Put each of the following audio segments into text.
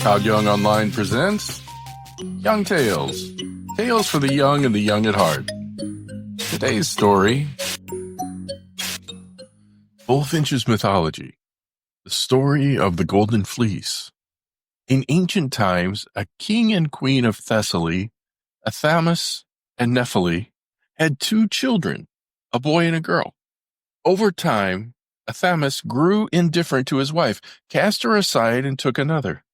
Todd Young Online presents Young Tales. Tales for the young and the young at heart. Today's story, Bulfinch's Mythology, the story of the Golden Fleece. In ancient times, a king and queen of Thessaly, Athamas and Nephilim, had two children, a boy and a girl. Over time, Athamas grew indifferent to his wife, cast her aside, and took another.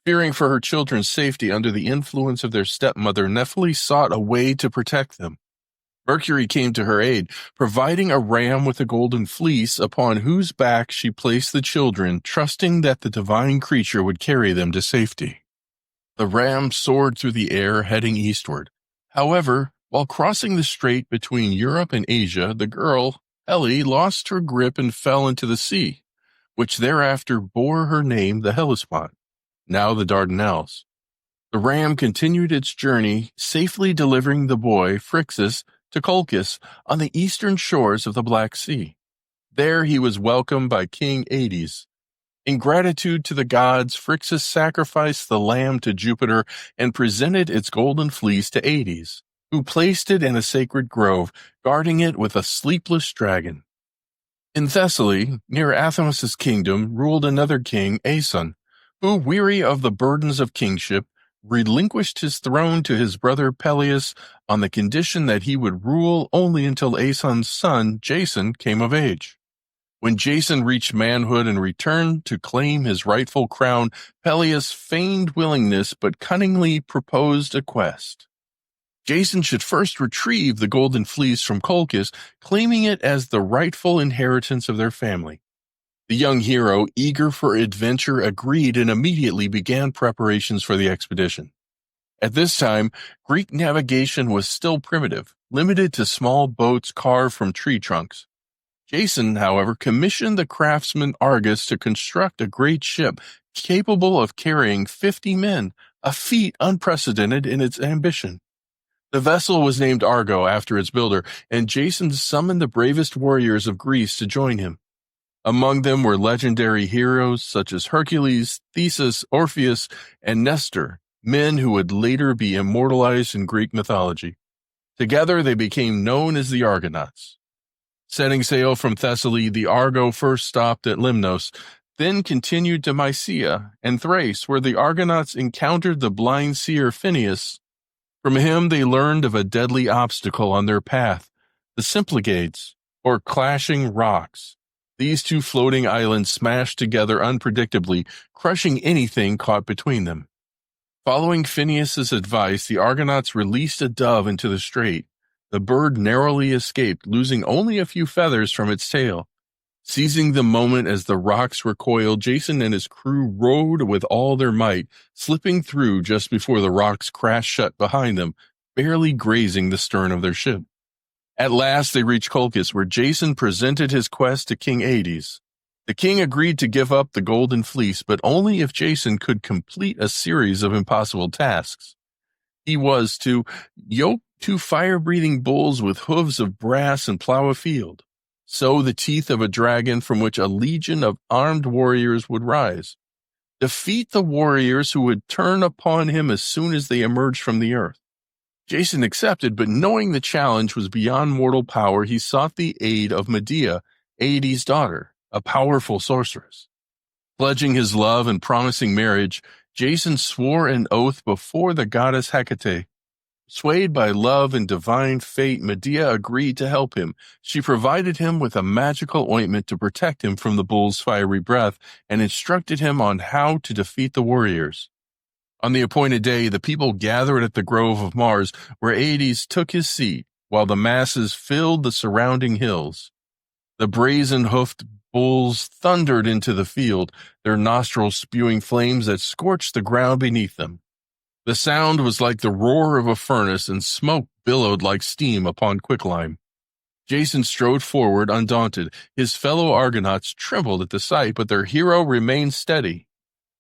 Fearing for her children's safety under the influence of their stepmother, Nephilim sought a way to protect them. Mercury came to her aid, providing a ram with a golden fleece upon whose back she placed the children, trusting that the divine creature would carry them to safety. The ram soared through the air, heading eastward. However, while crossing the strait between Europe and Asia, the girl, Ellie, lost her grip and fell into the sea, which thereafter bore her name, the Hellespont, now the Dardanelles. The ram continued its journey, safely delivering the boy, Phrixus, to Colchis on the eastern shores of the Black Sea. There he was welcomed by King Hades. In gratitude to the gods, Phrixus sacrificed the lamb to Jupiter and presented its golden fleece to Hades, who placed it in a sacred grove, guarding it with a sleepless dragon. In Thessaly, near Athamas' kingdom, ruled another king, Aeson, who, weary of the burdens of kingship, relinquished his throne to his brother Peleus on the condition that he would rule only until Aeson's son, Jason, came of age. When Jason reached manhood and returned to claim his rightful crown, Peleus feigned willingness but cunningly proposed a quest. Jason should first retrieve the golden fleece from Colchis, claiming it as the rightful inheritance of their family. The young hero, eager for adventure, agreed and immediately began preparations for the expedition. At this time, Greek navigation was still primitive, limited to small boats carved from tree trunks. Jason, however, commissioned the craftsman Argus to construct a great ship capable of carrying 50 men, a feat unprecedented in its ambition. The vessel was named Argo after its builder, and Jason summoned the bravest warriors of Greece to join him. Among them were legendary heroes such as Hercules, Theseus, Orpheus, and Nestor, men who would later be immortalized in Greek mythology. Together they became known as the Argonauts. Setting sail from Thessaly, the Argo first stopped at Lemnos, then continued to Mysia and Thrace, where the Argonauts encountered the blind seer Phineus. From him they learned of a deadly obstacle on their path, the Symplegades, or clashing rocks. These two floating islands smashed together unpredictably, crushing anything caught between them. Following Phineus's advice, the Argonauts released a dove into the strait. The bird narrowly escaped, losing only a few feathers from its tail. Seizing the moment as the rocks recoiled, Jason and his crew rowed with all their might, slipping through just before the rocks crashed shut behind them, barely grazing the stern of their ship. At last they reached Colchis, where Jason presented his quest to King Hades. The king agreed to give up the golden fleece, but only if Jason could complete a series of impossible tasks. He was to yoke two fire-breathing bulls with hooves of brass and plow a field, sow the teeth of a dragon from which a legion of armed warriors would rise, defeat the warriors who would turn upon him as soon as they emerged from the earth. Jason accepted, but knowing the challenge was beyond mortal power, he sought the aid of Medea, Hades' daughter, a powerful sorceress. Pledging his love and promising marriage, Jason swore an oath before the goddess Hecate. Swayed by love and divine fate, Medea agreed to help him. She provided him with a magical ointment to protect him from the bull's fiery breath and instructed him on how to defeat the warriors. On the appointed day, the people gathered at the Grove of Mars, where Hades took his seat, while the masses filled the surrounding hills. The brazen-hoofed bulls thundered into the field, their nostrils spewing flames that scorched the ground beneath them. The sound was like the roar of a furnace, and smoke billowed like steam upon quicklime. Jason strode forward undaunted. His fellow Argonauts trembled at the sight, but their hero remained steady.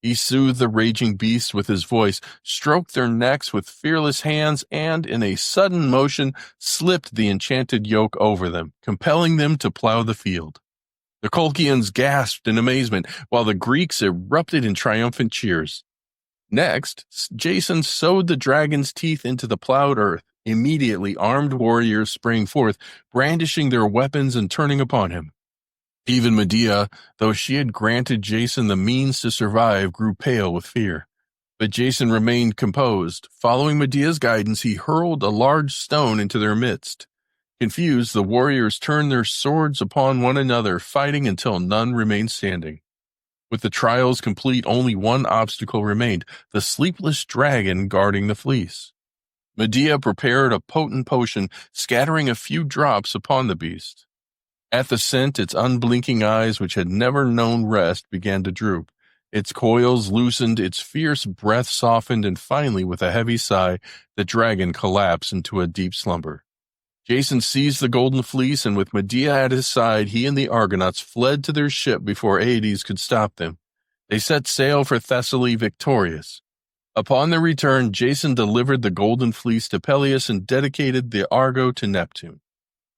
He soothed the raging beasts with his voice, stroked their necks with fearless hands, and, in a sudden motion, slipped the enchanted yoke over them, compelling them to plow the field. The Colchians gasped in amazement, while the Greeks erupted in triumphant cheers. Next, Jason sowed the dragon's teeth into the plowed earth. Immediately, armed warriors sprang forth, brandishing their weapons and turning upon him. Even Medea, though she had granted Jason the means to survive, grew pale with fear. But Jason remained composed. Following Medea's guidance, he hurled a large stone into their midst. Confused, the warriors turned their swords upon one another, fighting until none remained standing. With the trials complete, only one obstacle remained, the sleepless dragon guarding the fleece. Medea prepared a potent potion, scattering a few drops upon the beast. At the scent, its unblinking eyes, which had never known rest, began to droop. Its coils loosened, its fierce breath softened, and finally, with a heavy sigh, the dragon collapsed into a deep slumber. Jason seized the golden fleece, and with Medea at his side, he and the Argonauts fled to their ship before Aides could stop them. They set sail for Thessaly victorious. Upon their return, Jason delivered the golden fleece to Peleus and dedicated the Argo to Neptune.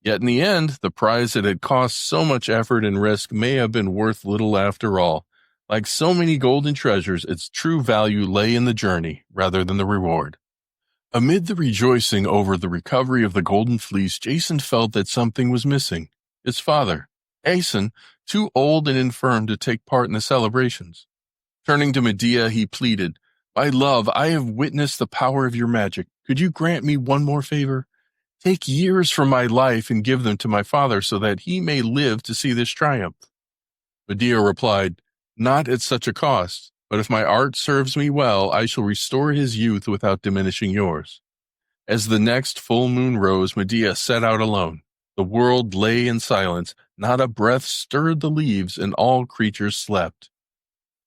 Yet in the end, the prize that had cost so much effort and risk may have been worth little after all. Like so many golden treasures, its true value lay in the journey rather than the reward. Amid the rejoicing over the recovery of the golden fleece, Jason felt that something was missing. His father, Aeson, too old and infirm to take part in the celebrations. Turning to Medea, he pleaded, "My love, I have witnessed the power of your magic. Could you grant me one more favor? Take years from my life and give them to my father so that he may live to see this triumph." Medea replied, "Not at such a cost, but if my art serves me well, I shall restore his youth without diminishing yours." As the next full moon rose, Medea set out alone. The world lay in silence, not a breath stirred the leaves, and all creatures slept.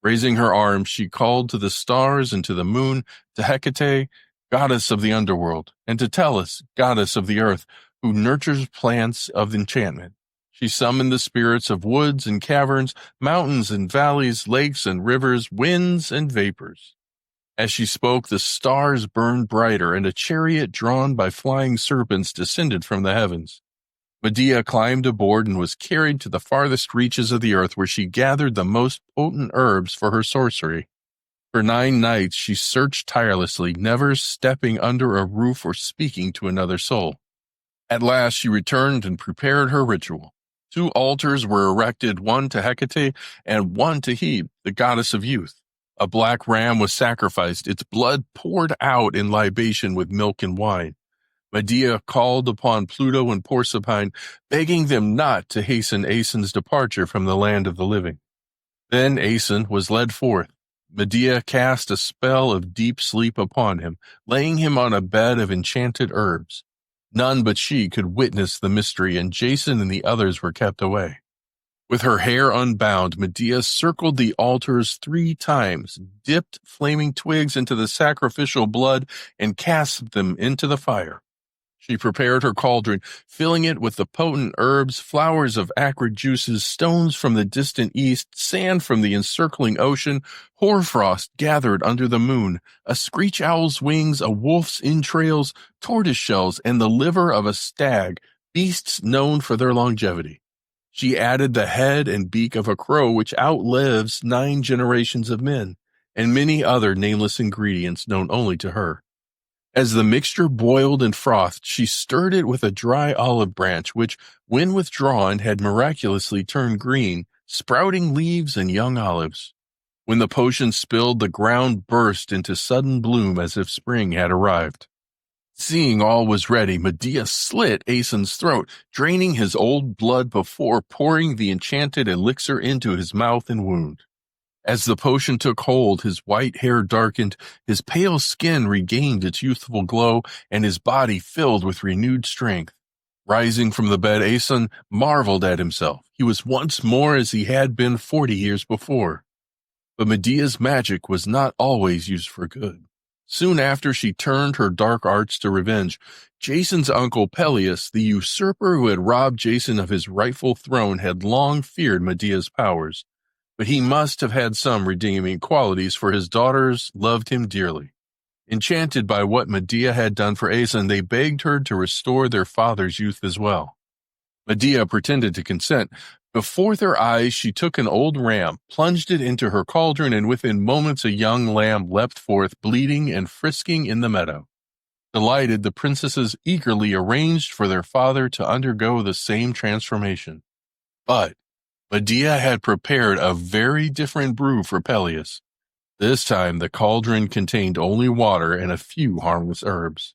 Raising her arms, she called to the stars and to the moon, to Hecate, goddess of the underworld, and to Tellus, goddess of the earth, who nurtures plants of enchantment. She summoned the spirits of woods and caverns, mountains and valleys, lakes and rivers, winds and vapors. As she spoke, the stars burned brighter, and a chariot drawn by flying serpents descended from the heavens. Medea climbed aboard and was carried to the farthest reaches of the earth, where she gathered the most potent herbs for her sorcery. For 9 nights she searched tirelessly, never stepping under a roof or speaking to another soul. At last she returned and prepared her ritual. 2 altars were erected, one to Hecate and one to Hebe, the goddess of youth. A black ram was sacrificed, its blood poured out in libation with milk and wine. Medea called upon Pluto and Proserpine, begging them not to hasten Aeson's departure from the land of the living. Then Aeson was led forth. Medea cast a spell of deep sleep upon him, laying him on a bed of enchanted herbs. None but she could witness the mystery, and Jason and the others were kept away. With her hair unbound, Medea circled the altars 3 times, dipped flaming twigs into the sacrificial blood, and cast them into the fire. She prepared her cauldron, filling it with the potent herbs, flowers of acrid juices, stones from the distant east, sand from the encircling ocean, hoarfrost gathered under the moon, a screech owl's wings, a wolf's entrails, tortoise shells, and the liver of a stag, beasts known for their longevity. She added the head and beak of a crow, which outlives 9 generations of men, and many other nameless ingredients known only to her. As the mixture boiled and frothed, she stirred it with a dry olive branch, which, when withdrawn, had miraculously turned green, sprouting leaves and young olives. When the potion spilled, the ground burst into sudden bloom as if spring had arrived. Seeing all was ready, Medea slit Aeson's throat, draining his old blood before pouring the enchanted elixir into his mouth and wound. As the potion took hold, his white hair darkened, his pale skin regained its youthful glow, and his body filled with renewed strength. Rising from the bed, Aeson marveled at himself. He was once more as he had been 40 years before. But Medea's magic was not always used for good. Soon after, she turned her dark arts to revenge. Jason's uncle Peleus, the usurper who had robbed Jason of his rightful throne, had long feared Medea's powers. But he must have had some redeeming qualities, for his daughters loved him dearly. Enchanted by what Medea had done for Aeson, they begged her to restore their father's youth as well. Medea pretended to consent, Before their eyes, she took an old ram, plunged it into her cauldron, and within moments a young lamb leapt forth, bleating and frisking in the meadow. Delighted, the princesses eagerly arranged for their father to undergo the same transformation. But Medea had prepared a very different brew for Peleus. This time the cauldron contained only water and a few harmless herbs.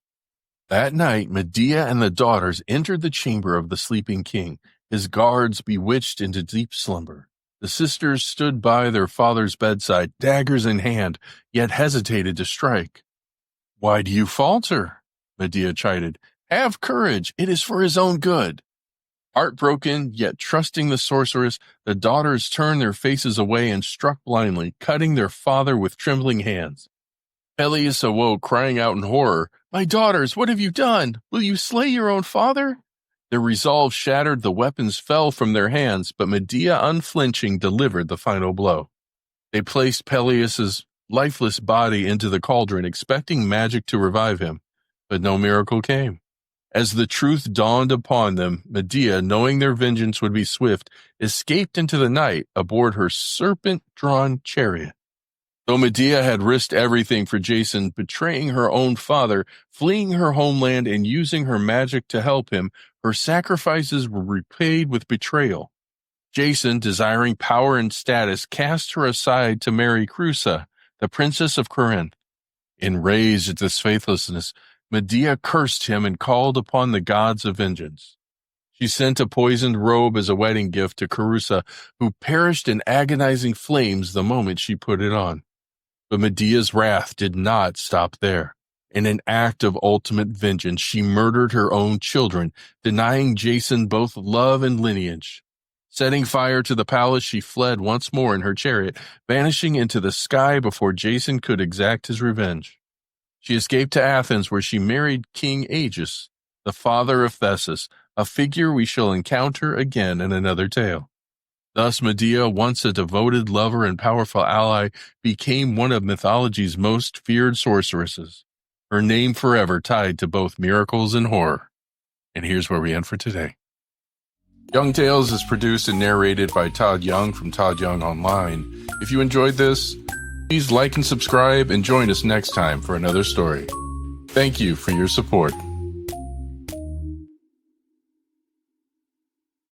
That night Medea and the daughters entered the chamber of the sleeping king, his guards bewitched into deep slumber. The sisters stood by their father's bedside, daggers in hand, yet hesitated to strike. "Why do you falter?" Medea chided. "Have courage, it is for his own good." Heartbroken, yet trusting the sorceress, the daughters turned their faces away and struck blindly, cutting their father with trembling hands. Peleus awoke, crying out in horror, "My daughters, what have you done? Will you slay your own father?" Their resolve shattered, the weapons fell from their hands, but Medea, unflinching, delivered the final blow. They placed Peleus's lifeless body into the cauldron, expecting magic to revive him, but no miracle came. As the truth dawned upon them, Medea, knowing their vengeance would be swift, escaped into the night aboard her serpent-drawn chariot. Though Medea had risked everything for Jason, betraying her own father, fleeing her homeland, and using her magic to help him, her sacrifices were repaid with betrayal. Jason, desiring power and status, cast her aside to marry Creusa, the princess of Corinth. Enraged at this faithlessness, Medea cursed him and called upon the gods of vengeance. She sent a poisoned robe as a wedding gift to Creusa, who perished in agonizing flames the moment she put it on. But Medea's wrath did not stop there. In an act of ultimate vengeance, she murdered her own children, denying Jason both love and lineage. Setting fire to the palace, she fled once more in her chariot, vanishing into the sky before Jason could exact his revenge. She escaped to Athens, where she married King Aegeus, the father of Theseus, a figure we shall encounter again in another tale. Thus Medea, once a devoted lover and powerful ally, became one of mythology's most feared sorceresses, her name forever tied to both miracles and horror. And here's where we end for today. Young Tales is produced and narrated by Todd Young from ToddYoungONLINE. If you enjoyed this, please like and subscribe and join us next time for another story. Thank you for your support.